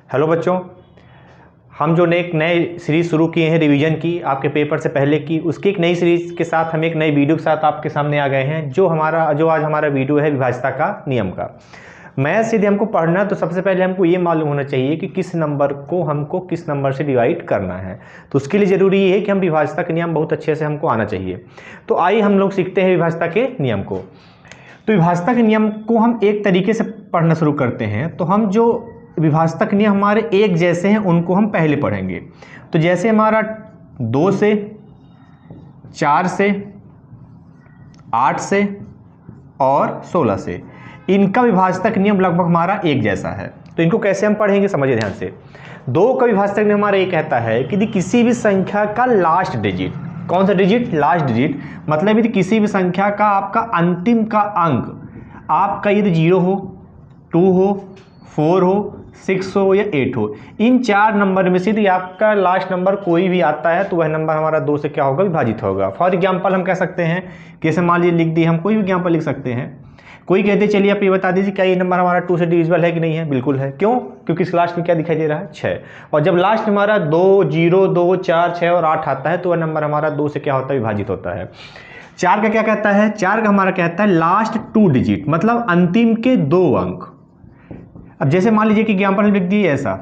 Hello बच्चों, हम जो एक नए सीरीज़ शुरू किए हैं रिवीजन की, आपके पेपर से पहले की, उसकी एक नई सीरीज़ के साथ हम एक नई वीडियो के साथ आपके सामने आ गए हैं। जो आज हमारा वीडियो है विभाज्यता का नियम का। मैथ सीधे हमको पढ़ना है तो सबसे पहले हमको ये मालूम होना चाहिए कि किस नंबर को हमको किस नंबर से डिवाइड करना है। तो उसके लिए ज़रूरी ये है कि हम विभाज्यता का नियम बहुत अच्छे से हमको आना चाहिए। तो आइए हम लोग सीखते हैं विभाज्यता के नियम को। तो विभाज्यता के नियम को हम एक तरीके से पढ़ना शुरू करते हैं। तो हम जो विभाज्यता के नियम हमारे एक जैसे हैं उनको हम पहले पढ़ेंगे। तो जैसे हमारा 2 से, 4 से, 8 से और 16 से, इनका विभाज्यता का नियम लगभग हमारा एक जैसा है। तो इनको कैसे हम पढ़ेंगे समझिए ध्यान से। 2 का विभाज्यता का नियम हमारा ये कहता है कि यदि किसी भी संख्या का लास्ट डिजिट, कौन सा डिजिट? लास्ट डिजिट, मतलब यदि किसी भी संख्या का आपका अंतिम का अंक आपका यदि 0 हो, 2 हो, 4 हो, 6 हो या 8 हो, इन 4 नंबर में से यदि आपका लास्ट नंबर कोई भी आता है तो वह नंबर हमारा 2 से क्या होगा? विभाजित होगा। फॉर एग्जाम्पल हम कह सकते हैं, जैसे मान लीजिए लिख दिए, हम कोई भी एग्जाम्पल लिख सकते हैं। कोई कहते चलिए आप ये बता दीजिए क्या ये नंबर हमारा 2 से डिविजिबल है कि नहीं है? बिल्कुल है। क्यों? क्योंकि इस लास्ट में क्या दिखाई दे रहा है? 6। और जब लास्ट हमारा 2, 0, 2, 4, 6 और 8 आता है तो वह नंबर हमारा 2 से क्या होता है? विभाजित होता है। 4 का क्या कहता है? 4 का हमारा कहता है लास्ट 2 डिजिट, मतलब अंतिम के 2 अंक। अब जैसे मान लीजिए कि एग्जाम्पल लिख दिए ऐसा,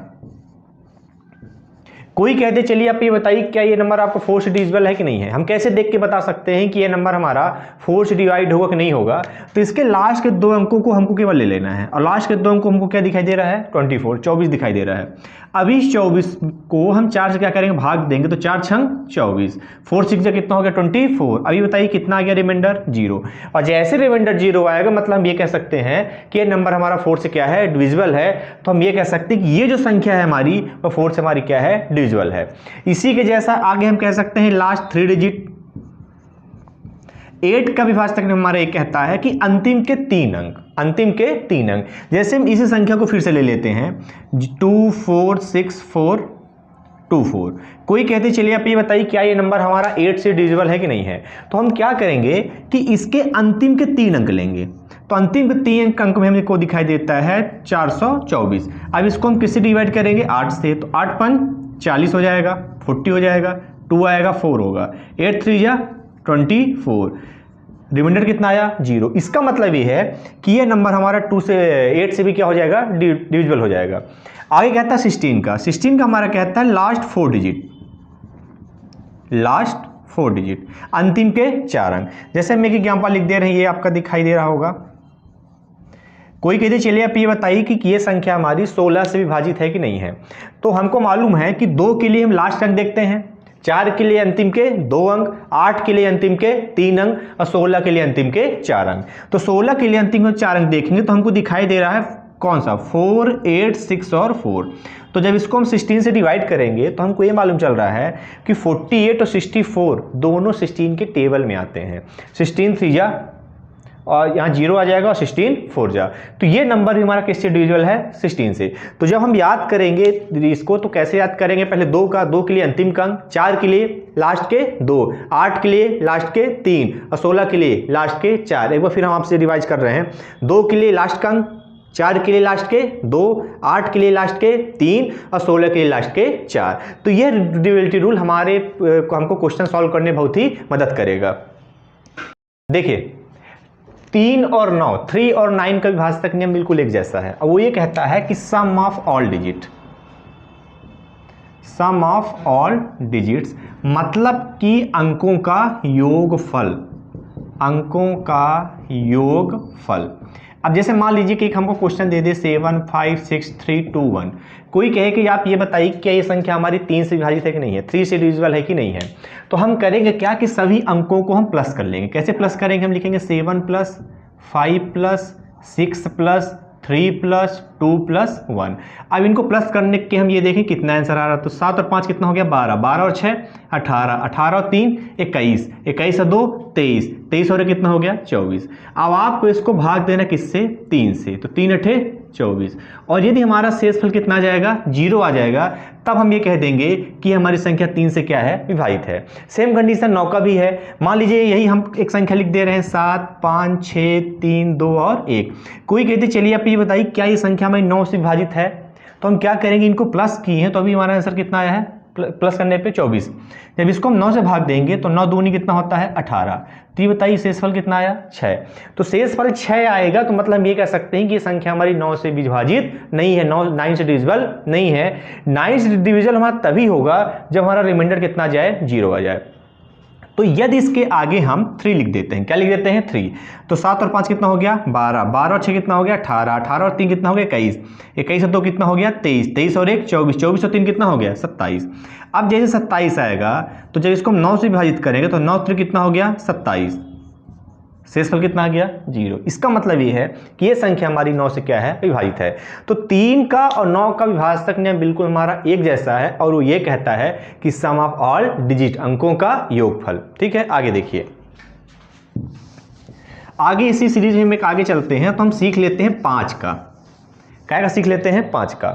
कोई कहते चलिए आप ये बताइए क्या ये नंबर आपको 4 से डिविजिबल है कि नहीं है? हम कैसे देख के बता सकते हैं कि ये नंबर हमारा 4 से डिवाइड होगा कि नहीं होगा? तो इसके लास्ट के 2 अंकों को हमको केवल ले लेना है, और लास्ट के 2 अंकों को हमको क्या दिखाई दे रहा है? 24 दिखाई दे रहा है। अब इस 24 को हम 4 से क्या करेंगे? भाग देंगे। तो 4 छंग 24, 4 6 कितना हो गया? 24। अभी बताइए कितना आ गया रिमाइंडर? 0। और जैसे रिमाइंडर 0 आएगा मतलब हम ये कह सकते हैं कि ये नंबर हमारा 4 से क्या है? डिविजिबल है। तो हम ये कह सकते हैं कि ये जो संख्या है हमारी वो 4 से हमारी क्या है? डिविजिबल है। इसी के जैसा आगे हम कह सकते हैं लास्ट 3 डिजिट। 8 का विभाज्यता का नियम हमारा ये कहता है कि अंतिम के 3 अंक, अंतिम के 3 अंक। जैसे हम इसी संख्या को फिर से ले लेते हैं, 2 4 6 4 2 4। कोई कहते चलिए आप ये बताइए क्या ये नंबर हमारा 8 से डिविजिबल है कि नहीं है? तो हम क्या करेंगे कि इसके अंतिम के 3 अंक लेंगे। तो अंतिम के 3 अंक में हमको दिखाई देता है 424। अब इसको हम किससे डिवाइड करेंगे? 8 से। तो 8 5 40 हो जाएगा, 40 हो जाएगा, 2 आएगा, 4 होगा, 8 3 जा 24, रिमाइंडर कितना आया? 0। इसका मतलब ये है कि ये नंबर हमारा 2 से 8 से भी क्या हो जाएगा? डिविजिबल हो जाएगा। आगे कहता है 16 का हमारा कहता है लास्ट 4 डिजिट, लास्ट 4 डिजिट, अंतिम के 4 अंक। जैसे हम एक एग्जांपल लिख दे रहे हैं, ये आपका दिखाई दे रहा होगा। कोई कहते चलिए आप ये बताइए कि ये संख्या हमारी 16 से विभाजित है कि नहीं है? तो हमको मालूम है कि 2 के लिए हम लास्ट अंक देखते हैं, 4 के लिए अंतिम के 2 अंक, 8 के लिए अंतिम के 3 अंक और 16 के लिए अंतिम के 4 अंक। तो 16 के लिए अंतिम के 4 अंक देखेंगे तो हमको दिखाई दे रहा है कौन सा? 4 8 6 और 4। तो जब इसको हम 16 से डिवाइड करेंगे तो हमको ये मालूम चल रहा है कि 48 और 64 दोनों 16 के टेबल में आते हैं। 16 3 जा और यहाँ 0 आ जाएगा और 16 4 जा। तो ये नंबर भी हमारा किससे डिविजिबल है? 16 से। तो जब हम याद करेंगे इसको तो कैसे याद करेंगे? पहले 2 के लिए अंतिम का अंक, 4 के लिए लास्ट के 2, 8 के लिए लास्ट के 3 और 16 के लिए लास्ट के 4। एक बार फिर हम आपसे रिवाइज कर रहे हैं। 2 के लिए लास्ट का अंक, 4 के लिए लास्ट के 2, 8 के लिए लास्ट के 3 और 16 के लिए लास्ट के 4। तो यह डिविजिबिलिटी रूल हमको क्वेश्चन सॉल्व करने बहुत ही मदद करेगा। देखिए 3 और 9 का विभाज्यता का नियम बिल्कुल एक जैसा है, और वो ये कहता है कि sum of all digit, sum of all digits मतलब कि अंकों का योगफल, अंकों का योगफल। अब जैसे मान लीजिए कि हमको क्वेश्चन दे दे 7 5 6 3 2 1। कोई कहे कि आप ये बताइए क्या ये संख्या हमारी 3 से विभाजित है कि नहीं है? 3 से डिविजिबल है कि नहीं है? तो हम करेंगे क्या कि सभी अंकों को हम प्लस कर लेंगे। कैसे प्लस करेंगे? हम लिखेंगे 7 + 5 + 6 + 3 + 2 + 1। अब इनको प्लस करने के हम ये देखें कितना आंसर आ रहा है। तो 7 और 5 कितना हो गया? 12, 12 और 6 18, 18 और 3 21, 21 और 2 23, 23 और कितना हो गया? 24। अब आपको इसको भाग देना किससे? 3 से। तो 3 8 24। और यदि हमारा शेषफल कितना आ जाएगा? 0 आ जाएगा, तब हम ये कह देंगे कि हमारी संख्या 3 से क्या है? विभाजित है। सेम कंडीशन 9 का भी है। मान लीजिए यही हम एक संख्या लिख दे रहे हैं 7 5 6 3 2 और 1। कोई कहते चलिए आप ये बताइए क्या ये संख्या हमारी 9 से विभाजित है? तो हम क्या करेंगे, इनको प्लस किए हैं तो अभी हमारा आंसर कितना आया है, प्लस करने पे 24। जब इसको हम 9 से भाग देंगे तो 9 दूनी कितना होता है 18। तो ये बताइए शेषफल कितना आया 6। तो शेषफल 6 आएगा, तो मतलब हम ये कह सकते हैं कि ये संख्या हमारी 9 से विभाजित नहीं है, 9 से डिविजिबल नहीं है। 9 से डिविजिबल हमारा तभी होगा जब हमारा रिमाइंडर कितना जाए, 0 आ जाए। तो यदि इसके आगे हम 3 लिख देते हैं, क्या लिख देते हैं 3, तो 7 और 5 कितना हो गया 12, 12 और 6 कितना हो गया 18, 18 और 3 कितना हो गया 21, 21 और 2 कितना हो गया 23, 23 और 1 24, 24 और 3 कितना हो गया 27। अब जैसे 27 आएगा तो जब इसको हम 9 से विभाजित करेंगे तो 9 3 कितना हो गया 27, शेषफल कितना आ गया 0। इसका मतलब ये है कि ये संख्या हमारी 9 से क्या है, विभाजित है। तो 3 का और 9 का विभाजक नियम बिल्कुल हमारा एक जैसा है और वो ये कहता है कि सम ऑफ ऑल डिजिट, अंकों का योगफल। ठीक है, आगे देखिए, आगे इसी सीरीज में एक आगे चलते हैं तो हम सीख लेते हैं 5 का। क्या का सीख लेते हैं 5 का।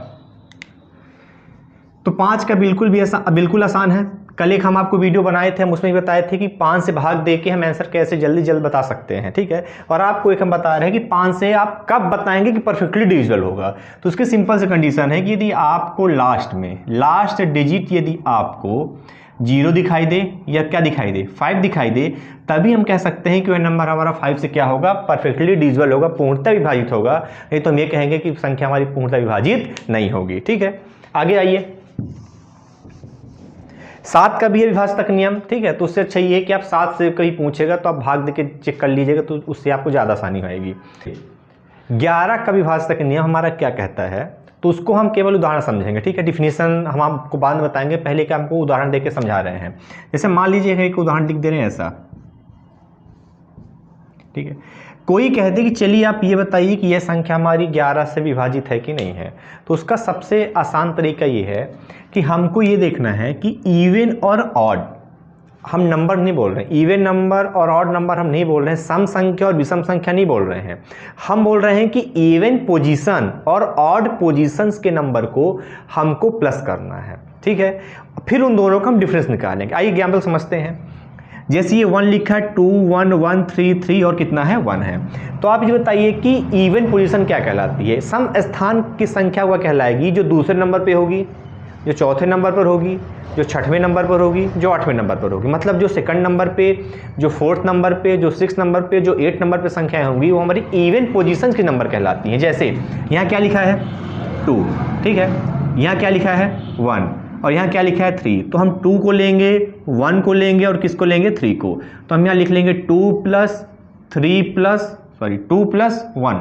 तो 5 का बिल्कुल आसान है। कल एक हम आपको वीडियो बनाए थे, हम उसमें बताए थे कि 5 से भाग दे के हम आंसर कैसे जल्द बता सकते हैं। ठीक है, और आपको एक हम बता रहे हैं कि 5 से आप कब बताएंगे कि परफेक्टली डिविजिबल होगा। तो उसकी सिंपल से कंडीशन है कि यदि आपको लास्ट डिजिट यदि आपको 0 दिखाई दे या क्या दिखाई दे 5 दिखाई दे, तभी हम कह सकते हैं कि वह नंबर हमारा 5 से क्या होगा, परफेक्टली डिविजिबल होगा, पूर्णतः विभाजित होगा। नहीं तो हम ये कहेंगे कि संख्या हमारी पूर्णतः विभाजित नहीं होगी। ठीक है, आगे आइए। 7 का भी है विभाजक नियम। ठीक है, तो उससे अच्छा ये है कि आप 7 से कहीं पूछेगा तो आप भाग दे के चेक कर लीजिएगा, तो उससे आपको ज़्यादा आसानी होगी। 11 का विभाजक नियम हमारा क्या कहता है, तो उसको हम केवल उदाहरण समझेंगे। ठीक है, डिफिनीशन हम आपको बाद में बताएंगे, पहले क्या हमको उदाहरण देके समझा रहे हैं। जैसे मान लीजिए एक उदाहरण लिख दे रहे हैं ऐसा। ठीक है, कोई कहते कि चलिए आप ये बताइए कि यह संख्या हमारी 11 से विभाजित है कि नहीं है। तो उसका सबसे आसान तरीका ये है कि हमको ये देखना है कि इवन और ऑड, हम नंबर नहीं बोल रहे हैं, इवन नंबर और ऑड नंबर हम नहीं बोल रहे हैं, सम संख्या और विषम संख्या नहीं बोल रहे हैं। हम बोल रहे हैं कि इवन पोजीशन और ऑड पोजीशंस के नंबर को हमको प्लस करना है। ठीक है, फिर उन दोनों का हम डिफरेंस निकालेंगे। आइए एग्जाम्पल समझते हैं। जैसे ये 1 लिखा है, 2 1 1 3 3 और कितना है 1 है। तो आप ये बताइए कि इवन पोजीशन क्या कहलाती है। सम स्थान की संख्या वह कहलाएगी जो दूसरे नंबर पे होगी, जो चौथे नंबर पर होगी, जो छठवें नंबर पर होगी, जो 8वें नंबर पर होगी। मतलब जो सेकंड नंबर पे, जो 4th नंबर पे, जो 6th नंबर पे, जो 8th नंबर पे संख्याएं होंगी वो हमारी इवन पोजीशंस की नंबर कहलाती हैं। जैसे यहाँ क्या लिखा है 2, ठीक है, यहाँ क्या लिखा है 1 और यहाँ क्या लिखा है 3। तो हम 2 को लेंगे, 1 को लेंगे और किसको लेंगे 3 को। तो हम यहाँ लिख लेंगे 2 + 1,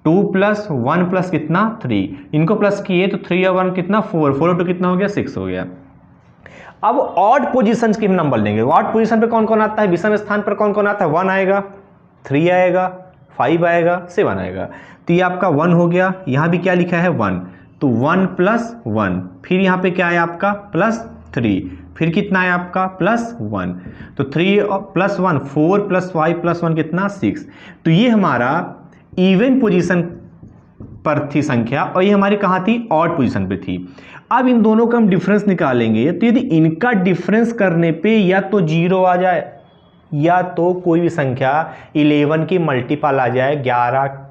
2 + 1 + कितना 3, इनको प्लस किए तो 3 और 1 कितना 4, 4 और 2 कितना हो गया 6 हो गया। अब ऑड पोजीशंस के हम नंबर लेंगे। ऑड पोजीशन पे कौन कौन आता है, विषम स्थान पर कौन कौन आता है, 1 आएगा, 3 आएगा, 5 आएगा, 7 आएगा। तो ये आपका 1 हो गया। यहाँ भी क्या लिखा है 1, तो 1 + 1, फिर यहाँ पे क्या है आपका +3, फिर कितना है आपका +1, तो 3 + 1 4 + 5 + 1 कितना 6। तो ये हमारा इवन पोजीशन पर थी संख्या और ये हमारी कहाँ थी, ऑड पोजीशन पे थी। अब इन दोनों का हम डिफरेंस निकालेंगे। तो यदि इनका डिफरेंस करने पे या तो 0 आ जाए या तो कोई भी संख्या 11 की मल्टीपल आ जाए, 11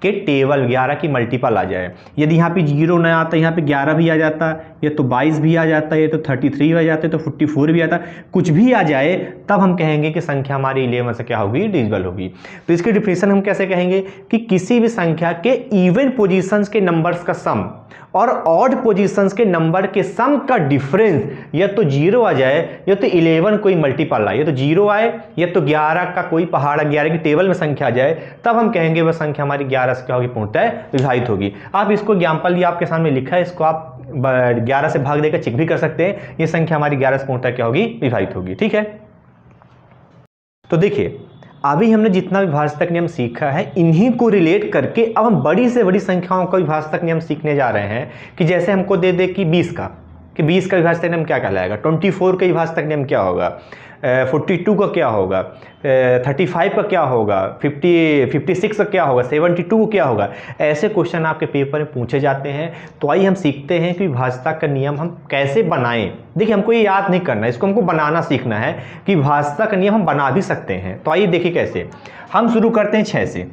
के टेबल 11 की मल्टीपल आ जाए। यदि यहाँ पे 0 न आता, यहाँ पे 11 भी आ जाता, या तो 22 भी आ जाता, या तो 33 आ जाते, तो 44 भी आता, कुछ भी आ जाए, तब हम कहेंगे कि संख्या हमारी 11 से क्या होगी, डिविजिबल होगी। तो इसकी डिफिनेशन हम कैसे कहेंगे कि किसी भी संख्या के इवन पोजीशंस के नंबर्स का सम और ऑड पोजीशंस के नंबर के सम का डिफरेंस या तो 0 आ जाए या तो 11 कोई मल्टीपल आए, या तो 0 आए या तो 11 का कोई पहाड़ 11 की टेबल में संख्या आ जाए, तब हम कहेंगे वह संख्या हमारी 11 से क्या होगी, पूर्णतः विभाजित होगी। आप इसको एग्जाम्पल ये आपके सामने लिखा है, इसको आप 11 से भाग देकर चेक भी कर सकते हैं। ये संख्या हमारी 11 से पूर्णतः क्या होगी, विभाजित होगी। ठीक है, तो देखिए अभी हमने जितना विभाजक नियम सीखा है, इन्हीं को रिलेट करके अब हम बड़ी से बड़ी संख्याओं का विभाजक नियम सीखने जा रहे हैं। कि जैसे हमको दे दे कि 20 का विभाजक नियम क्या कहलाएगा, 24 का विभाजक नियम क्या होगा, 42 का क्या होगा, 35 का क्या होगा, 56 का क्या होगा, 72 का क्या होगा। ऐसे क्वेश्चन आपके पेपर में पूछे जाते हैं। तो आइए हम सीखते हैं कि विभाजक का नियम हम कैसे बनाएं। देखिए हमको ये याद नहीं करना है, इसको हमको बनाना सीखना है कि विभाजक का नियम हम बना भी सकते हैं। तो आइए देखिए कैसे। हम शुरू करते हैं 6 से।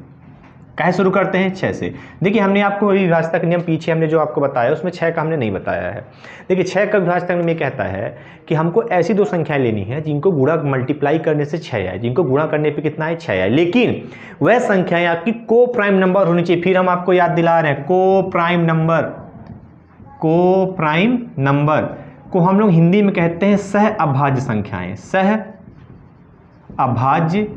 कहे शुरू करते हैं 6 से। देखिए हमने आपको अभी विभाज्यता का नियम पीछे हमने जो आपको बताया उसमें 6 का हमने नहीं बताया है। देखिए 6 का विभाज्यता का नियम ये कहता है कि हमको ऐसी दो संख्याएं लेनी है जिनको गुणा मल्टीप्लाई करने से 6 आए, जिनको गुणा करने पे कितना है 6 आए, लेकिन वह संख्याएं आपकी को प्राइम नंबर होनी चाहिए। फिर हम आपको याद दिला रहे हैं को प्राइम नंबर को हम लोग हिंदी में कहते हैं सह अभाज्य संख्याएं, सह अभाज्य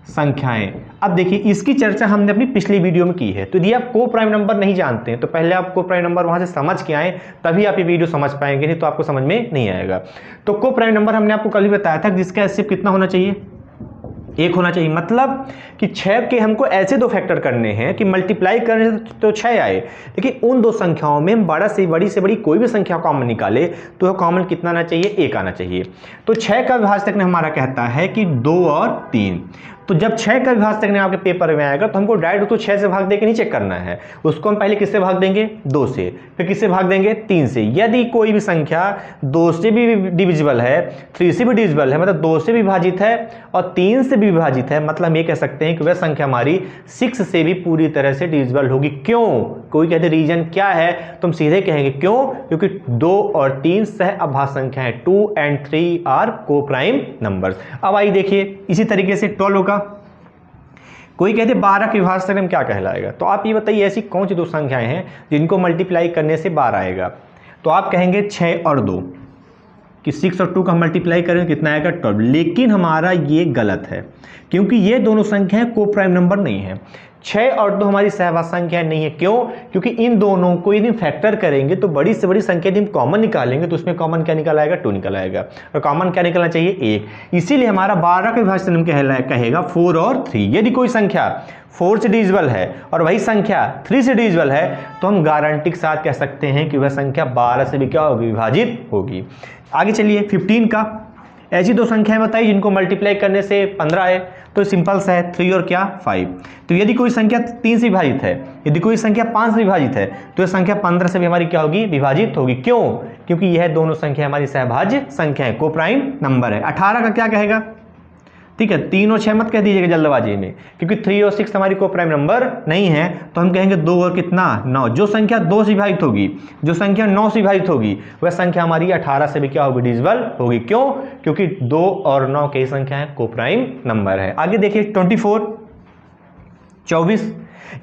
संख्याएं। अब देखिए इसकी चर्चा हमने अपनी पिछली वीडियो में की है। तो यदि आप को प्राइम नंबर नहीं जानते हैं तो पहले आप को प्राइम नंबर वहां से समझ के आए, तभी आप ये वीडियो समझ पाएंगे, नहीं तो आपको समझ में नहीं आएगा। तो को प्राइम नंबर हमने आपको कल ही बताया था जिसका एचसीएफ कितना होना चाहिए, 1 होना चाहिए। मतलब कि 6 के हमको ऐसे दो फैक्टर करने हैं कि मल्टीप्लाई करने से तो 6 आए, लेकिन उन दो संख्याओं में हम बड़ा से बड़ी कोई भी संख्या कॉमन निकाले तो वह कॉमन कितना आना चाहिए, 1 आना चाहिए। तो 6 का विभाज्यता ने हमारा कहता है कि 2 और 3। तो जब 6 का विभाज्यता ने आपके पेपर में आएगा तो हमको डायरेक्ट उसको 6 से भाग देके नहीं चेक करना है, उसको हम पहले किससे भाग देंगे, 2 से, फिर किससे भाग देंगे, 3 से। यदि कोई भी संख्या 2 से भी डिविजिबल है, 3 से भी डिविजिबल है, मतलब 2 से भी विभाजित है और 3 से भी विभाजित है, मतलब हम ये कह सकते हैं कि वह संख्या हमारी 6 से भी पूरी तरह से डिविजिबल होगी। क्यों, कोई कहते रीजन क्या है, तो हम सीधे कहेंगे क्यों, क्योंकि 2 और 3 सह अभाज्य संख्याएं, 2 and 3 आर को प्राइम नंबर्स। अब आइए देखिए इसी तरीके से 12 का, कोई कहते 12 के विभाज्यता में क्या कहलाएगा। तो आप ये बताइए ऐसी कौन सी दो संख्याएं हैं जिनको मल्टीप्लाई करने से 12 आएगा। तो आप कहेंगे 6 और 2 कि 6 और 2 का मल्टीप्लाई करें कितना आएगा, 12। लेकिन हमारा ये गलत है क्योंकि ये दोनों संख्याएं को प्राइम नंबर नहीं है। 6 और 2 हमारी सहभाज्य संख्या नहीं है। क्यों, क्योंकि इन दोनों को यदि फैक्टर करेंगे तो बड़ी से बड़ी संख्या यदि हम कॉमन निकालेंगे तो उसमें कॉमन क्या निकल आएगा, 2 निकल आएगा, और कॉमन क्या निकलना चाहिए, 1। इसीलिए हमारा 12 का विभाज्यता नियम कहेगा 4 और 3। यदि कोई संख्या 4 से डिविजिबल है और वही संख्या 3 से डिविजिबल है तो हम गारंटी के साथ कह सकते हैं कि वह संख्या 12 से भी क्या होगी, विभाजित होगी। आगे चलिए 15 का, ऐसी दो संख्याएं बताइए जिनको मल्टीप्लाई करने से 15 आए। तो सिंपल सा है 3 और क्या 5। तो यदि कोई संख्या 3 से विभाजित है, यदि कोई संख्या 5 से विभाजित है तो यह संख्या 15 से भी हमारी क्या होगी, विभाजित होगी। क्यों, क्योंकि यह दोनों संख्या हमारी सहभाज्य संख्या है, को प्राइम नंबर है। 18 का क्या कहेगा, ठीक है 3 और 6 मत कह दीजिएगा जल्दबाजी में, क्योंकि 3 और 6 हमारी को प्राइम नंबर नहीं है। तो हम कहेंगे 2 और कितना 9। जो संख्या 2 से विभाजित होगी, जो संख्या 9 से विभाजित होगी, वह संख्या हमारी 18 से भी क्या होगी, डिविजिबल होगी। क्यों, क्योंकि 2 और 9 की संख्या है, को प्राइम नंबर है। आगे देखिए 24।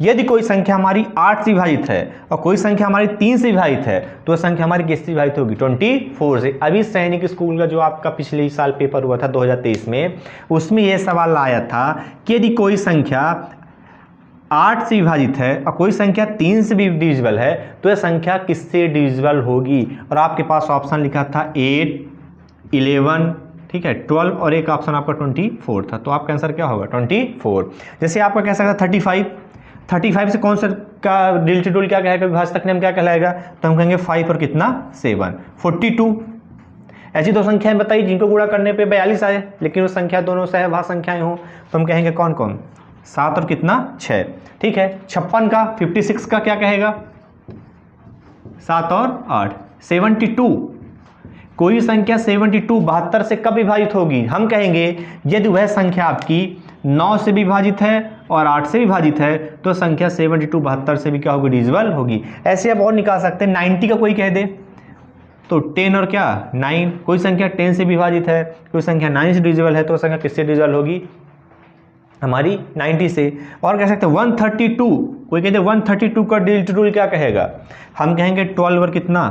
यदि कोई संख्या हमारी 8 से विभाजित है और कोई संख्या हमारी 3 से विभाजित है तो वह संख्या हमारी किससे विभाजित होगी, 24 से। अभी सैनिक स्कूल का जो आपका पिछले साल पेपर हुआ था 2023 में, उसमें यह सवाल आया था कि यदि कोई संख्या 8 से विभाजित है और कोई संख्या 3 से भी डिविजिबल है तो यह संख्या किससे डिविजिबल होगी। और आपके पास ऑप्शन लिखा था 8, 11, ठीक है 12 और एक ऑप्शन आपका 24 था। तो आपका आंसर क्या होगा, 24। जैसे आपका कह सकता 35 से कौन सा का डिलिटी रूल क्या कहेगा, विभाज्यता का नियम क्या कहलाएगा, तो हम कहेंगे 5 और कितना 7। 42, ऐसी दो संख्याएं बताइए जिनको गुणा करने पे 42 आए लेकिन वो संख्या दोनों सहभाज्य संख्याएं हो, तो हम कहेंगे कौन कौन, 7 और कितना 6, ठीक है। 56 का 56 का क्या कहेगा, 7 और 8। 72, कोई भी संख्या 72 72 से कब विभाजित होगी, हम कहेंगे यदि वह संख्या आपकी 9 से विभाजित है और 8 से विभाजित है तो संख्या 72 72 से भी क्या होगी, डिविजिबल होगी। ऐसे आप और निकाल सकते हैं। 90 का कोई कह दे तो 10 और क्या 9, कोई संख्या 10 से विभाजित है, कोई संख्या 9 से डिविजिबल है तो संख्या किससे डिविजिबल होगी, हमारी 90 से। और कह सकते हैं 132, कोई कहते 132 का डिलिटी रूल क्या कहेगा, हम कहेंगे 12 और कितना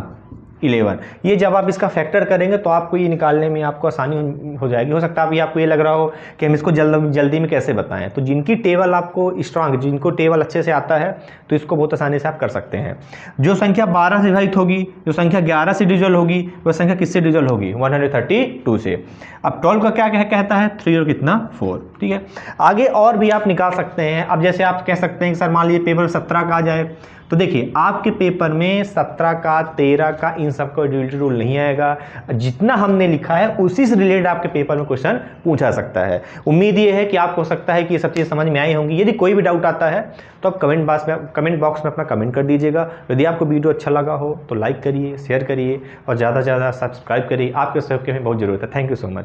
11। ये जब आप इसका फैक्टर करेंगे तो आपको ये निकालने में आपको आसानी हो जाएगी। हो सकता है अभी आपको ये लग रहा हो कि हम इसको जल्दी में कैसे बताएं, तो जिनकी टेबल आपको स्ट्रांग, जिनको टेबल अच्छे से आता है तो इसको बहुत आसानी से आप कर सकते हैं। जो संख्या 12 से विभाजित होगी, जो संख्या 11 से डिविजिबल होगी, वह संख्या किससे डिविजिबल होगी, 132 से। अब 12 का क्या कहता है, 3 और कितना 4, ठीक है। आगे और भी आप निकाल सकते हैं। अब जैसे आप कह सकते हैं कि सर मान लीजिए पेपर 17 का आ जाए, तो देखिए आपके पेपर में 17 का 13 का इन सब का डिलिटी रूल नहीं आएगा। जितना हमने लिखा है उसी से रिलेटेड आपके पेपर में क्वेश्चन पूछा सकता है। उम्मीद ये है कि आपको हो सकता है कि ये सब चीज़ समझ में आई होंगी। यदि कोई भी डाउट आता है तो आप कमेंट बॉक्स में अपना कमेंट कर दीजिएगा। यदि आपको वीडियो अच्छा लगा हो तो लाइक करिए, शेयर करिए और ज़्यादा से ज़्यादा सब्सक्राइब करिए। आपके सहयोग की हमें बहुत ज़रूरत है। Thank you so much.